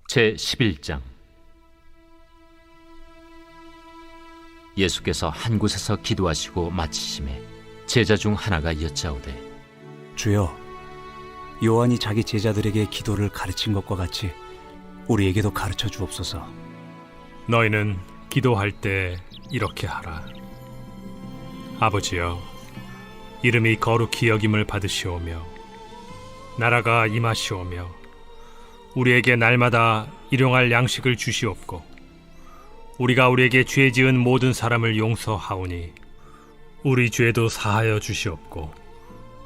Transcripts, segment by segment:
제11장. 예수께서 한 곳에서 기도하시고 마치심에 제자 중 하나가 여짜오되, 주여, 요한이 자기 제자들에게 기도를 가르친 것과 같이 우리에게도 가르쳐 주옵소서. 너희는 기도할 때 이렇게 하라. 아버지여, 이름이 거룩히 여김을 받으시오며 나라가 임하시오며 우리에게 날마다 일용할 양식을 주시옵고 우리가 우리에게 죄 지은 모든 사람을 용서하오니 우리 죄도 사하여 주시옵고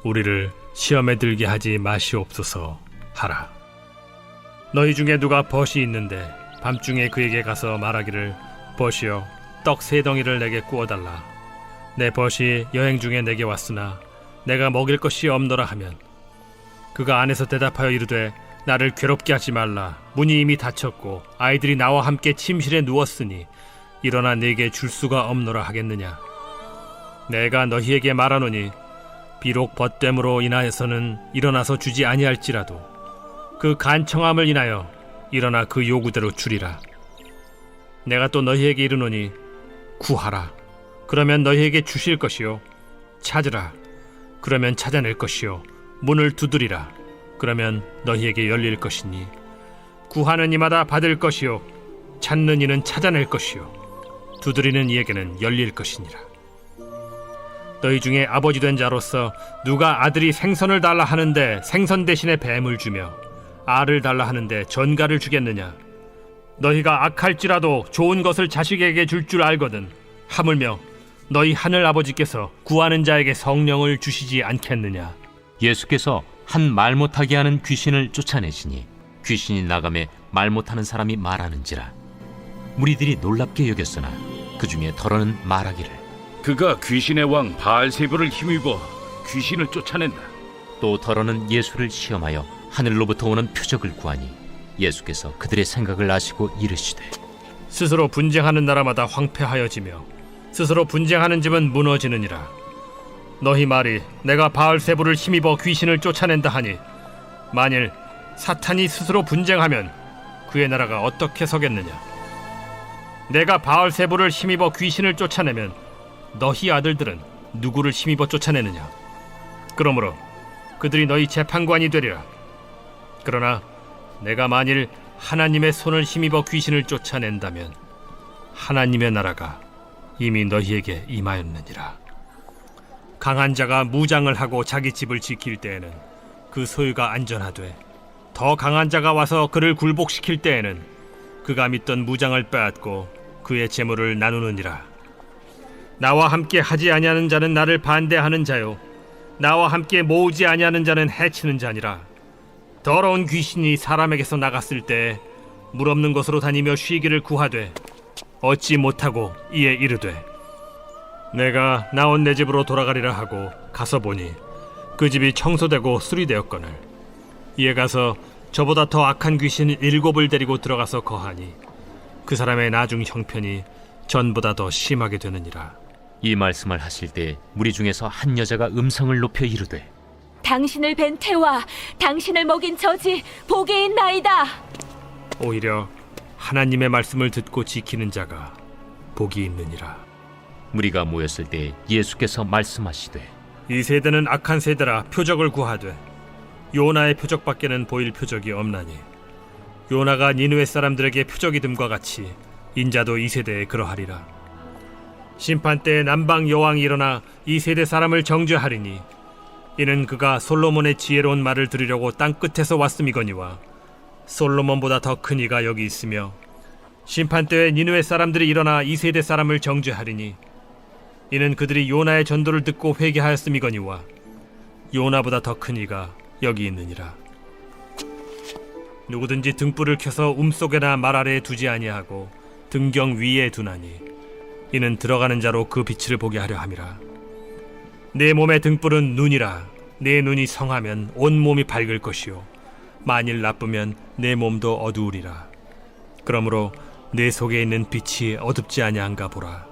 우리를 시험에 들게 하지 마시옵소서 하라. 너희 중에 누가 벗이 있는데 밤중에 그에게 가서 말하기를, 벗이여, 떡 3덩이를 내게 구워달라. 내 벗이 여행 중에 내게 왔으나 내가 먹일 것이 없노라 하면, 그가 안에서 대답하여 이르되, 나를 괴롭게 하지 말라. 문이 이미 닫혔고 아이들이 나와 함께 침실에 누웠으니 일어나 내게 줄 수가 없노라 하겠느냐. 내가 너희에게 말하노니 비록 벗됨으로 인하여서는 일어나서 주지 아니할지라도 그 간청함을 인하여 일어나 그 요구대로 주리라. 내가 또 너희에게 이르노니 구하라, 그러면 너희에게 주실 것이요, 찾으라, 그러면 찾아낼 것이요, 문을 두드리라, 그러면 너희에게 열릴 것이니 구하는 이마다 받을 것이요, 찾는 이는 찾아낼 것이요, 두드리는 이에게는 열릴 것이니라. 너희 중에 아버지 된 자로서 누가 아들이 생선을 달라 하는데 생선 대신에 뱀을 주며 알을 달라 하는데 전갈을 주겠느냐? 너희가 악할지라도 좋은 것을 자식에게 줄 줄 알거든 하물며 너희 하늘 아버지께서 구하는 자에게 성령을 주시지 않겠느냐? 예수께서 한 말 못하게 하는 귀신을 쫓아내시니 귀신이 나가매 말 못하는 사람이 말하는지라. 무리들이 놀랍게 여겼으나 그 중에 더러는 말하기를, 그가 귀신의 왕 바알세불을 힘입어 귀신을 쫓아낸다. 또 더러는 예수를 시험하여 하늘로부터 오는 표적을 구하니 예수께서 그들의 생각을 아시고 이르시되, 스스로 분쟁하는 나라마다 황폐하여지며 스스로 분쟁하는 집은 무너지느니라. 너희 말이 내가 바알세불을 힘입어 귀신을 쫓아낸다 하니 만일 사탄이 스스로 분쟁하면 그의 나라가 어떻게 서겠느냐? 내가 바알세불을 힘입어 귀신을 쫓아내면 너희 아들들은 누구를 힘입어 쫓아내느냐? 그러므로 그들이 너희 재판관이 되리라. 그러나 내가 만일 하나님의 손을 힘입어 귀신을 쫓아낸다면 하나님의 나라가 이미 너희에게 임하였느니라. 강한 자가 무장을 하고 자기 집을 지킬 때에는 그 소유가 안전하되, 더 강한 자가 와서 그를 굴복시킬 때에는 그가 믿던 무장을 빼앗고 그의 재물을 나누느니라. 나와 함께 하지 아니하는 자는 나를 반대하는 자요, 나와 함께 모으지 아니하는 자는 해치는 자니라. 더러운 귀신이 사람에게서 나갔을 때 물 없는 곳으로 다니며 쉬기를 구하되 얻지 못하고 이에 이르되, 내가 나온 내 집으로 돌아가리라 하고 가서 보니 그 집이 청소되고 수리되었거늘 이에 가서 저보다 더 악한 귀신 7을 데리고 들어가서 거하니 그 사람의 나중 형편이 전보다 더 심하게 되느니라. 이 말씀을 하실 때 무리 중에서 한 여자가 음성을 높여 이르되, 당신을 뵌 태와 당신을 먹인 저지 복이 있나이다. 오히려 하나님의 말씀을 듣고 지키는 자가 복이 있느니라. 무리가 모였을 때 예수께서 말씀하시되, 이 세대는 악한 세대라 표적을 구하되 요나의 표적밖에는 보일 표적이 없나니 요나가 니느웨 사람들에게 표적이 됨과 같이 인자도 이 세대에 그러하리라. 심판 때에 남방 여왕이 일어나 이 세대 사람을 정죄하리니 이는 그가 솔로몬의 지혜로운 말을 들으려고 땅 끝에서 왔음이거니와 솔로몬보다 더 큰 이가 여기 있으며, 심판 때에 니느웨 사람들이 일어나 이 세대 사람을 정죄하리니 이는 그들이 요나의 전도를 듣고 회개하였음이거니와 요나보다 더 큰 이가 여기 있느니라. 누구든지 등불을 켜서 움속에나 말 아래에 두지 아니하고 등경 위에 두나니 이는 들어가는 자로 그 빛을 보게 하려 함이라. 내 몸의 등불은 눈이라. 내 눈이 성하면 온 몸이 밝을 것이요 만일 나쁘면 내 몸도 어두우리라. 그러므로 내 속에 있는 빛이 어둡지 아니한가 보라.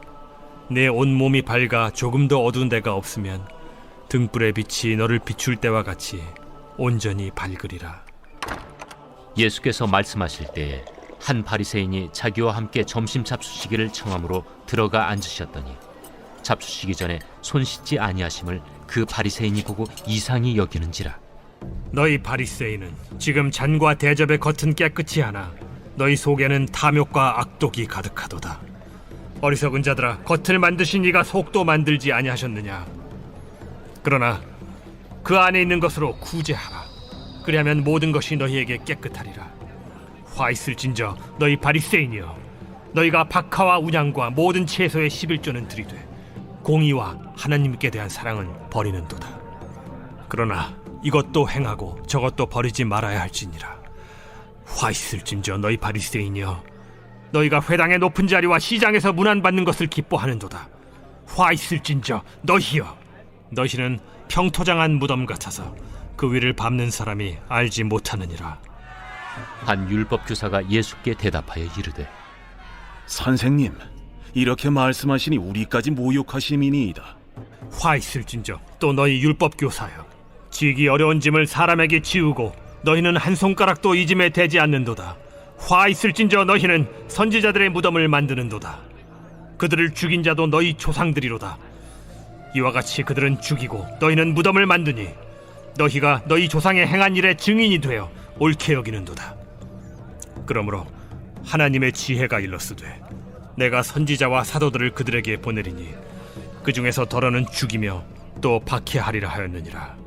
내 온 몸이 밝아 조금도 어두운 데가 없으면 등불의 빛이 너를 비출 때와 같이 온전히 밝으리라. 예수께서 말씀하실 때에 한 바리새인이 자기와 함께 점심 잡수시기를 청함으로 들어가 앉으셨더니 잡수시기 전에 손 씻지 아니하심을 그 바리새인이 보고 이상히 여기는지라. 너희 바리새인은 지금 잔과 대접의 겉은 깨끗이 하나 너희 속에는 탐욕과 악독이 가득하도다. 어리석은 자들아, 겉을 만드신 이가 속도 만들지 아니하셨느냐? 그러나 그 안에 있는 것으로 구제하라. 그리하면 모든 것이 너희에게 깨끗하리라. 화 있을진저 너희 바리새인이여, 너희가 박하와 운양과 모든 채소의 11조는 드리되 공의와 하나님께 대한 사랑은 버리는도다. 그러나 이것도 행하고 저것도 버리지 말아야 할지니라. 화 있을진저 너희 바리새인이여, 너희가 회당의 높은 자리와 시장에서 문안받는 것을 기뻐하는도다. 화 있을진저 너희여, 너희는 평토장한 무덤 같아서 그 위를 밟는 사람이 알지 못하느니라. 한 율법 교사가 예수께 대답하여 이르되, 선생님, 이렇게 말씀하시니 우리까지 모욕하심이니이다. 화 있을진저 또 너희 율법 교사여, 지기 어려운 짐을 사람에게 지우고 너희는 한 손가락도 이 짐에 대지 않는도다. 화 있을진저 너희는 선지자들의 무덤을 만드는도다. 그들을 죽인 자도 너희 조상들이로다. 이와 같이 그들은 죽이고 너희는 무덤을 만드니 너희가 너희 조상의 행한 일의 증인이 되어 옳게 여기는도다. 그러므로 하나님의 지혜가 일렀으되 내가 선지자와 사도들을 그들에게 보내리니 그 중에서 더러는 죽이며 또 박해하리라 하였느니라.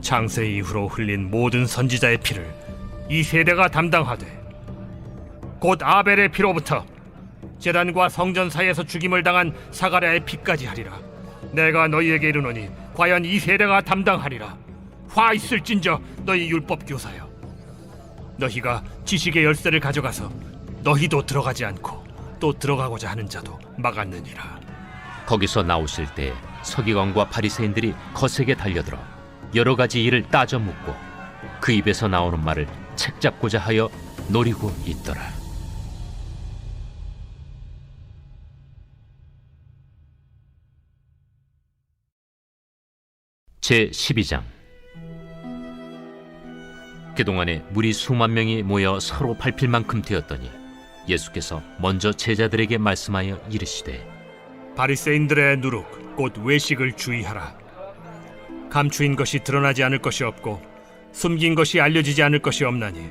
창세 이후로 흘린 모든 선지자의 피를 이 세대가 담당하되 곧 아벨의 피로부터 제단과 성전 사이에서 죽임을 당한 사가랴의 피까지 하리라. 내가 너희에게 이르노니 과연 이 세대가 담당하리라. 화 있을진저 너희 율법 교사여, 너희가 지식의 열쇠를 가져가서 너희도 들어가지 않고 또 들어가고자 하는 자도 막았느니라. 거기서 나오실 때 서기관과 바리새인들이 거세게 달려들어 여러 가지 일을 따져 묻고 그 입에서 나오는 말을 책잡고자 하여 노리고 있더라. 제12장. 그동안에 무리 수만 명이 모여 서로 밟힐 만큼 되었더니 예수께서 먼저 제자들에게 말씀하여 이르시되, 바리새인들의 누룩 곧 외식을 주의하라. 감추인 것이 드러나지 않을 것이 없고 숨긴 것이 알려지지 않을 것이 없나니,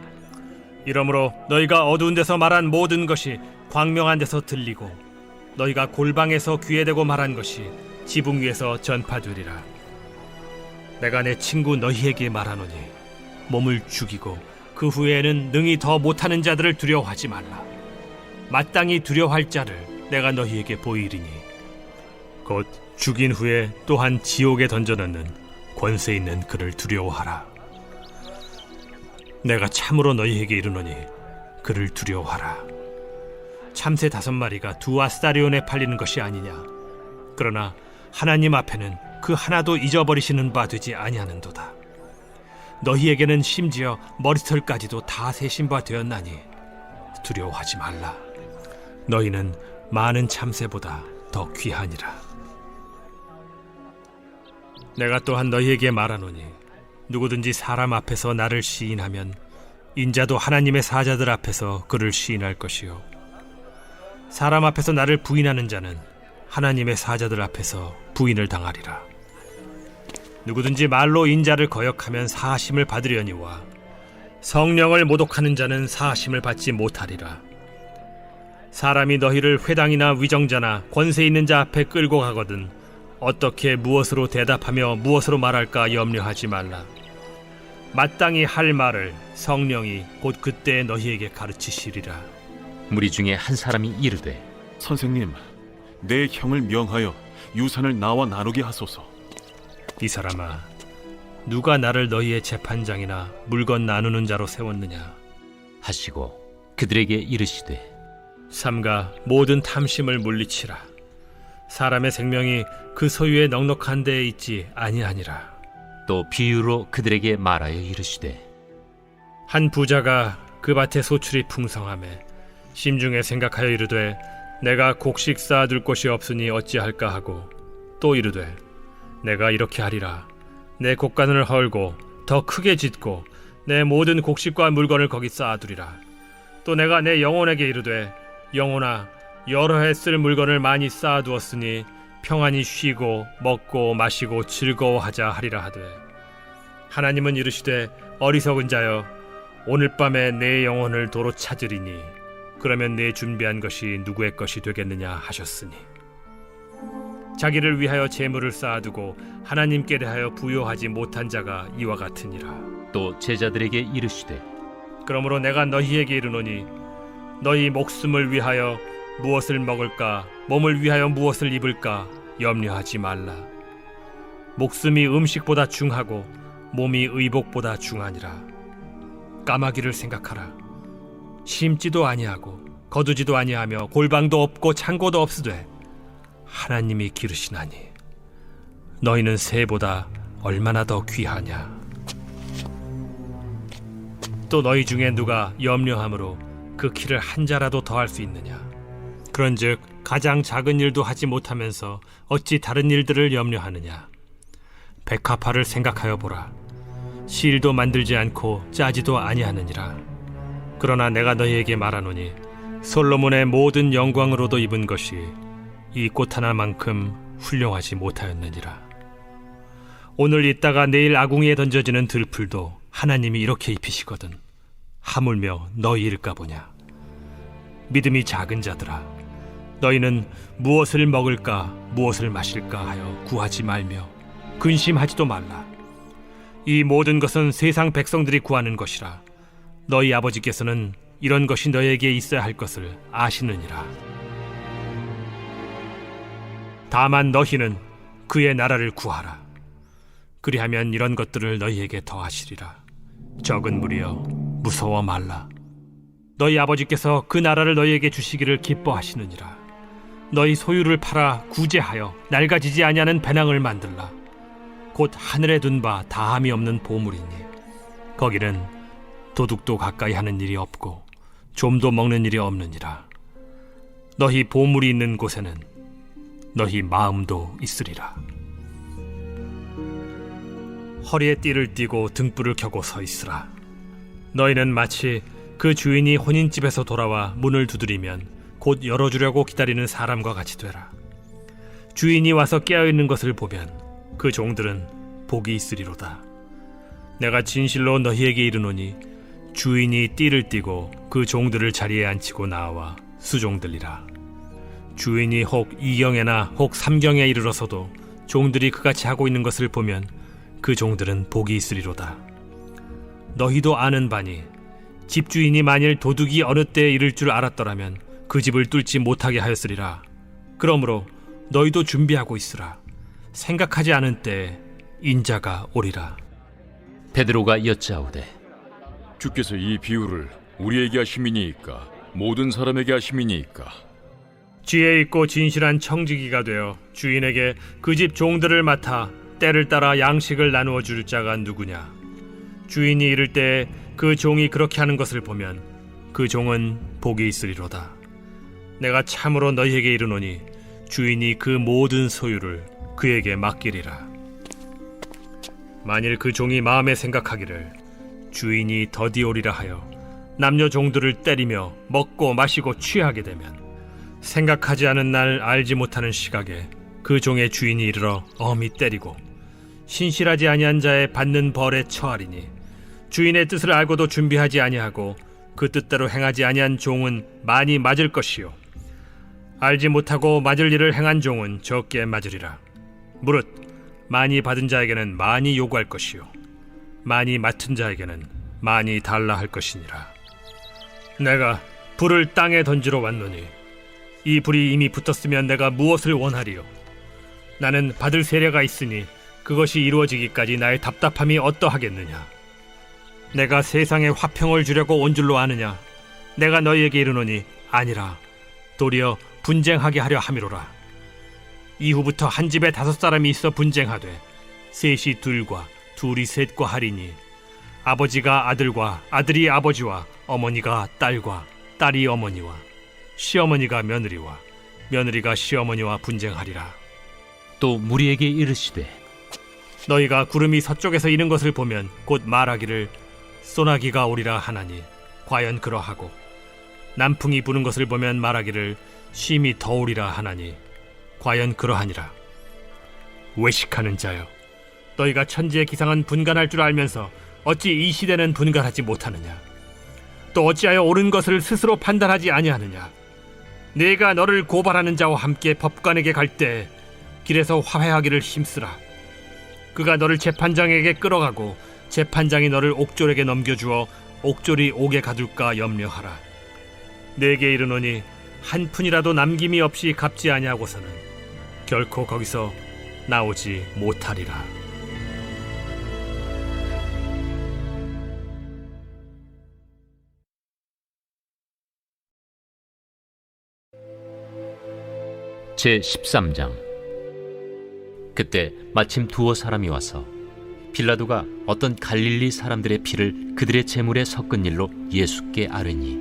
이러므로 너희가 어두운 데서 말한 모든 것이 광명한 데서 들리고 너희가 골방에서 귀에 대고 말한 것이 지붕 위에서 전파되리라. 내가 내 친구 너희에게 말하노니 몸을 죽이고 그 후에는 능히 더 못하는 자들을 두려워하지 말라. 마땅히 두려워할 자를 내가 너희에게 보이리니 곧 죽인 후에 또한 지옥에 던져넣는 권세 있는 그를 두려워하라. 내가 참으로 너희에게 이르노니 그를 두려워하라. 참새 5마리가 2아스타리온에 팔리는 것이 아니냐? 그러나 하나님 앞에는 그 하나도 잊어버리시는 바 되지 아니하는도다. 너희에게는 심지어 머리털까지도 다 세신 바 되었나니 두려워하지 말라. 너희는 많은 참새보다 더 귀하니라. 내가 또한 너희에게 말하노니 누구든지 사람 앞에서 나를 시인하면 인자도 하나님의 사자들 앞에서 그를 시인할 것이요, 사람 앞에서 나를 부인하는 자는 하나님의 사자들 앞에서 부인을 당하리라. 누구든지 말로 인자를 거역하면 사하심을 받으려니와 성령을 모독하는 자는 사하심을 받지 못하리라. 사람이 너희를 회당이나 위정자나 권세 있는 자 앞에 끌고 가거든 어떻게 무엇으로 대답하며 무엇으로 말할까 염려하지 말라. 마땅히 할 말을 성령이 곧 그때 너희에게 가르치시리라. 무리 중에 한 사람이 이르되, 선생님, 내 형을 명하여 유산을 나와 나누게 하소서. 이 사람아, 누가 나를 너희의 재판장이나 물건 나누는 자로 세웠느냐 하시고 그들에게 이르시되, 삼가 모든 탐심을 물리치라. 사람의 생명이 그 소유의 넉넉한 데에 있지 아니하니라. 또 비유로 그들에게 말하여 이르시되, 한 부자가 그 밭에 소출이 풍성하매 심중에 생각하여 이르되 내가 곡식 쌓아둘 곳이 없으니 어찌할까 하고, 또 이르되 내가 이렇게 하리라. 내 곡간을 헐고 더 크게 짓고 내 모든 곡식과 물건을 거기 쌓아두리라. 또 내가 내 영혼에게 이르되 영혼아 여러 해 쓸 물건을 많이 쌓아두었으니 평안히 쉬고 먹고 마시고 즐거워하자 하리라 하되 하나님은 이르시되 어리석은 자여 오늘 밤에 내 영혼을 도로 찾으리니 그러면 내 준비한 것이 누구의 것이 되겠느냐 하셨으니 자기를 위하여 재물을 쌓아두고 하나님께 대하여 부요하지 못한 자가 이와 같으니라. 또 제자들에게 이르시되 그러므로 내가 너희에게 이르노니 너희 목숨을 위하여 무엇을 먹을까 몸을 위하여 무엇을 입을까 염려하지 말라. 목숨이 음식보다 중하고 몸이 의복보다 중하니라. 까마귀를 생각하라. 심지도 아니하고 거두지도 아니하며 골방도 없고 창고도 없으되 하나님이 기르시나니 너희는 새보다 얼마나 더 귀하냐. 또 너희 중에 누가 염려함으로 그 키를 한 자라도 더할 수 있느냐. 그런즉 가장 작은 일도 하지 못하면서 어찌 다른 일들을 염려하느냐. 백합화를 생각하여 보라. 실도 만들지 않고 짜지도 아니하느니라. 그러나 내가 너희에게 말하노니 솔로몬의 모든 영광으로도 입은 것이 이 꽃 하나만큼 훌륭하지 못하였느니라. 오늘 있다가 내일 아궁이에 던져지는 들풀도 하나님이 이렇게 입히시거든 하물며 너희일까 보냐. 믿음이 작은 자들아 너희는 무엇을 먹을까 무엇을 마실까 하여 구하지 말며 근심하지도 말라. 이 모든 것은 세상 백성들이 구하는 것이라. 너희 아버지께서는 이런 것이 너희에게 있어야 할 것을 아시느니라. 다만 너희는 그의 나라를 구하라. 그리하면 이런 것들을 너희에게 더하시리라. 적은 무리여 무서워 말라. 너희 아버지께서 그 나라를 너희에게 주시기를 기뻐하시느니라. 너희 소유를 팔아 구제하여 낡아지지 아니하는 배낭을 만들라. 곧 하늘에 둔 바 다함이 없는 보물이니 거기는 도둑도 가까이 하는 일이 없고 좀도 먹는 일이 없느니라. 너희 보물이 있는 곳에는 너희 마음도 있으리라. 허리에 띠를 띠고 등불을 켜고 서 있으라. 너희는 마치 그 주인이 혼인집에서 돌아와 문을 두드리면 곧 열어주려고 기다리는 사람과 같이 되라. 주인이 와서 깨어있는 것을 보면 그 종들은 복이 있으리로다. 내가 진실로 너희에게 이르노니 주인이 띠를 띠고 그 종들을 자리에 앉히고 나와 수종들리라. 주인이 혹 2경에나 혹 3경에 이르러서도 종들이 그같이 하고 있는 것을 보면 그 종들은 복이 있으리로다. 너희도 아는 바니 집주인이 만일 도둑이 어느 때에 이를 줄 알았더라면 그 집을 뚫지 못하게 하였으리라. 그러므로 너희도 준비하고 있으라. 생각하지 않은 때에 인자가 오리라. 베드로가 여짜오되 주께서 이 비유를 우리에게 하심이니이까 모든 사람에게 하심이니이까. 지혜 있고 진실한 청지기가 되어 주인에게 그 집 종들을 맡아 때를 따라 양식을 나누어 줄 자가 누구냐. 주인이 이를 때에 그 종이 그렇게 하는 것을 보면 그 종은 복이 있으리로다. 내가 참으로 너희에게 이르노니 주인이 그 모든 소유를 그에게 맡기리라. 만일 그 종이 마음에 생각하기를 주인이 더디 오리라 하여 남녀 종들을 때리며 먹고 마시고 취하게 되면 생각하지 않은 날 알지 못하는 시각에 그 종의 주인이 이르러 엄히 때리고 신실하지 아니한 자의 받는 벌에 처하리니 주인의 뜻을 알고도 준비하지 아니하고 그 뜻대로 행하지 아니한 종은 많이 맞을 것이요 알지 못하고 맞을 일을 행한 종은 적게 맞으리라. 무릇 많이 받은 자에게는 많이 요구할 것이요 많이 맡은 자에게는 많이 달라 할 것이니라. 내가 불을 땅에 던지러 왔노니 이 불이 이미 붙었으면 내가 무엇을 원하리요. 나는 받을 세례가 있으니 그것이 이루어지기까지 나의 답답함이 어떠하겠느냐. 내가 세상에 화평을 주려고 온 줄로 아느냐. 내가 너희에게 이르노니 아니라 도리어 분쟁하게 하려 함이로라. 이후부터 한 집에 5사람이 있어 분쟁하되 셋이 둘과 둘이 셋과 하리니 아버지가 아들과 아들이 아버지와 어머니가 딸과 딸이 어머니와 시어머니가 며느리와 며느리가 시어머니와 분쟁하리라. 또 무리에게 이르시되 너희가 구름이 서쪽에서 이는 것을 보면 곧 말하기를 소나기가 오리라 하나니 과연 그러하고 남풍이 부는 것을 보면 말하기를 쉼이 더우리라 하나니 과연 그러하니라. 외식하는 자여, 너희가 천지의 기상은 분간할 줄 알면서 어찌 이 시대는 분간하지 못하느냐? 또 어찌하여 옳은 것을 스스로 판단하지 아니하느냐? 네가 너를 고발하는 자와 함께 법관에게 갈 때 길에서 화해하기를 힘쓰라. 그가 너를 재판장에게 끌어가고 재판장이 너를 옥졸에게 넘겨주어 옥졸이 옥에 가둘까 염려하라. 내게 이르노니 한 푼이라도 남김이 없이 갚지 아니하고서는 결코 거기서 나오지 못하리라. 제13장. 그때 마침 두어 사람이 와서 빌라도가 어떤 갈릴리 사람들의 피를 그들의 제물에 섞은 일로 예수께 아뢰니,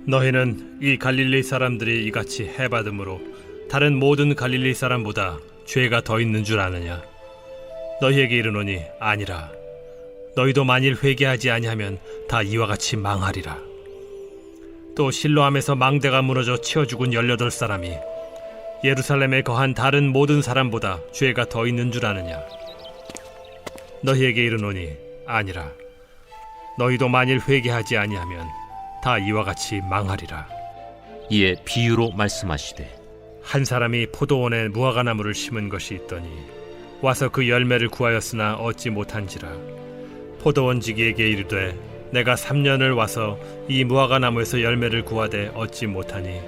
너희는 이 갈릴리 사람들이 이같이 해받음으로 다른 모든 갈릴리 사람보다 죄가 더 있는 줄 아느냐? 너희에게 이르노니 아니라. 너희도 만일 회개하지 아니하면 다 이와 같이 망하리라. 또 실로암에서 망대가 무너져 치어 죽은 18사람이 예루살렘에 거한 다른 모든 사람보다 죄가 더 있는 줄 아느냐? 너희에게 이르노니 아니라. 너희도 만일 회개하지 아니하면 다 이와 같이 망하리라. 이에 비유로 말씀하시되, 한 사람이 포도원에 무화과나무를 심은 것이 있더니 와서 그 열매를 구하였으나 얻지 못한지라. 포도원 지기에게 이르되, 내가 3년을 와서 이 무화과나무에서 열매를 구하되 얻지 못하니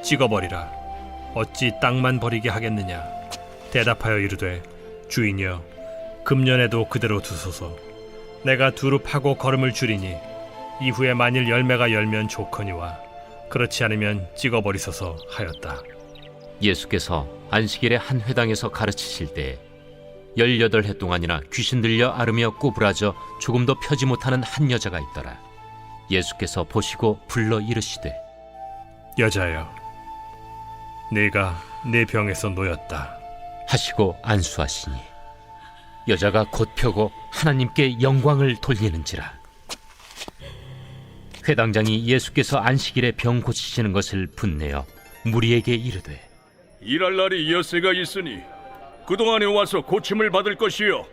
찍어버리라. 어찌 땅만 버리게 하겠느냐? 대답하여 이르되, 주인이여, 금년에도 그대로 두소서. 내가 두루 파고 거름을 줄이니 이후에 만일 열매가 열면 좋거니와 그렇지 않으면 찍어버리소서 하였다. 예수께서 안식일에 한 회당에서 가르치실 때 18해 동안이나 귀신 들려 앓으며 꼬부라져 조금도 펴지 못하는 한 여자가 있더라. 예수께서 보시고 불러 이르시되, 여자여, 네가 내 병에서 놓였다 하시고 안수하시니 여자가 곧 펴고 하나님께 영광을 돌리는지라. 회당장이 예수께서 안식일에 병 고치시는 것을 분내어 무리에게 이르되, 일할 날이 엿새가 있으니 그동안에 와서 고침을 받을 것이요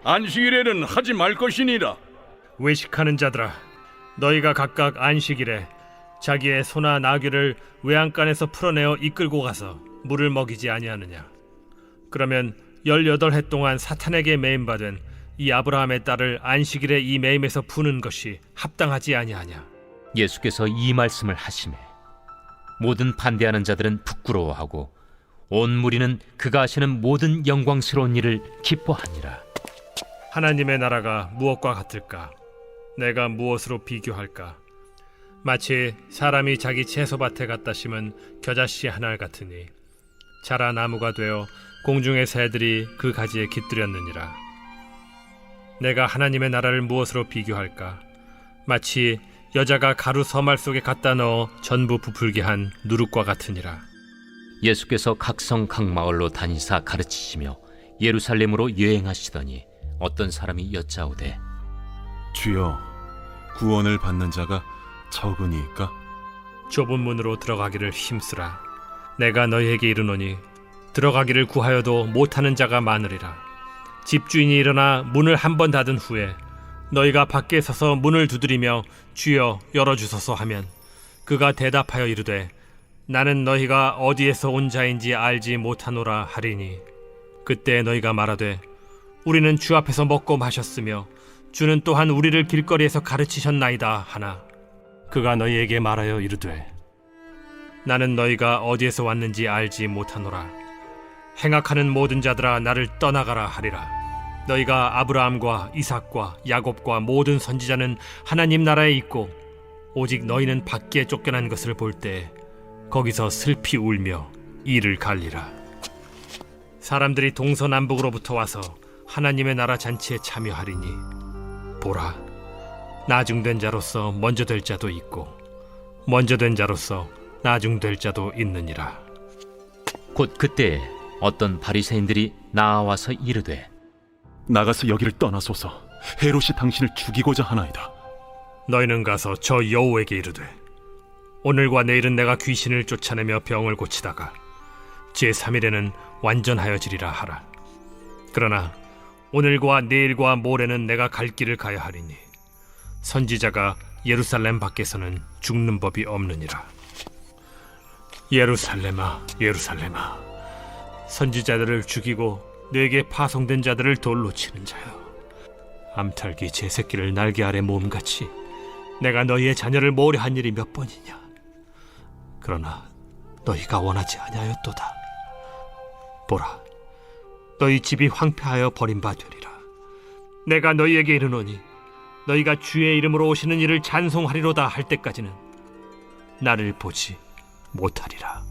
안식일에는 하지 말 것이니라. 외식하는 자들아, 너희가 각각 안식일에 자기의 소나 나귀를 외양간에서 풀어내어 이끌고 가서 물을 먹이지 아니하느냐? 그러면 18해 동안 사탄에게 매임받은 이 아브라함의 딸을 안식일에 이 매임에서 푸는 것이 합당하지 아니하냐? 예수께서 이 말씀을 하시매 모든 반대하는 자들은 부끄러워하고 온 무리는 그가 하시는 모든 영광스러운 일을 기뻐하니라. 하나님의 나라가 무엇과 같을까? 내가 무엇으로 비교할까? 마치 사람이 자기 채소밭에 갖다 심은 겨자씨 하나 같으니 자라 나무가 되어 공중의 새들이 그 가지에 깃들였느니라. 내가 하나님의 나라를 무엇으로 비교할까? 마치 여자가 가루 서말 속에 갖다 넣어 전부 부풀게 한 누룩과 같으니라. 예수께서 각성 각 마을로 다니사 가르치시며 예루살렘으로 여행하시더니 어떤 사람이 여짜오되, 주여, 구원을 받는 자가 적으니까? 좁은 문으로 들어가기를 힘쓰라. 내가 너희에게 이르노니 들어가기를 구하여도 못하는 자가 많으리라. 집주인이 일어나 문을 한 번 닫은 후에 너희가 밖에 서서 문을 두드리며 주여 열어주소서 하면 그가 대답하여 이르되, 나는 너희가 어디에서 온 자인지 알지 못하노라 하리니 그때 너희가 말하되, 우리는 주 앞에서 먹고 마셨으며 주는 또한 우리를 길거리에서 가르치셨나이다 하나, 그가 너희에게 말하여 이르되, 나는 너희가 어디에서 왔는지 알지 못하노라. 행악하는 모든 자들아 나를 떠나가라 하리라. 너희가 아브라함과 이삭과 야곱과 모든 선지자는 하나님 나라에 있고 오직 너희는 밖에 쫓겨난 것을 볼 때 거기서 슬피 울며 이를 갈리라. 사람들이 동서남북으로부터 와서 하나님의 나라 잔치에 참여하리니 보라, 나중된 자로서 먼저 될 자도 있고 먼저 된 자로서 나중될 자도 있느니라. 곧 그때에 어떤 바리새인들이 나와서 이르되, 나가서 여기를 떠나소서. 헤롯이 당신을 죽이고자 하나이다. 너희는 가서 저 여호에게 이르되 오늘과 내일은 내가 귀신을 쫓아내며 병을 고치다가 제3일에는 완전하여지리라 하라. 그러나 오늘과 내일과 모레는 내가 갈 길을 가야 하리니 선지자가 예루살렘 밖에서는 죽는 법이 없느니라. 예루살렘아, 예루살렘아, 선지자들을 죽이고 내게 파송된 자들을 돌로 치는 자여, 암탉이 제 새끼를 날개 아래 모음같이 내가 너희의 자녀를 모려한 일이 몇 번이냐. 그러나 너희가 원하지 아니하였도다. 보라, 너희 집이 황폐하여 버림받으리라. 내가 너희에게 이르노니 너희가 주의 이름으로 오시는 이를 찬송하리로다 할 때까지는 나를 보지 못하리라.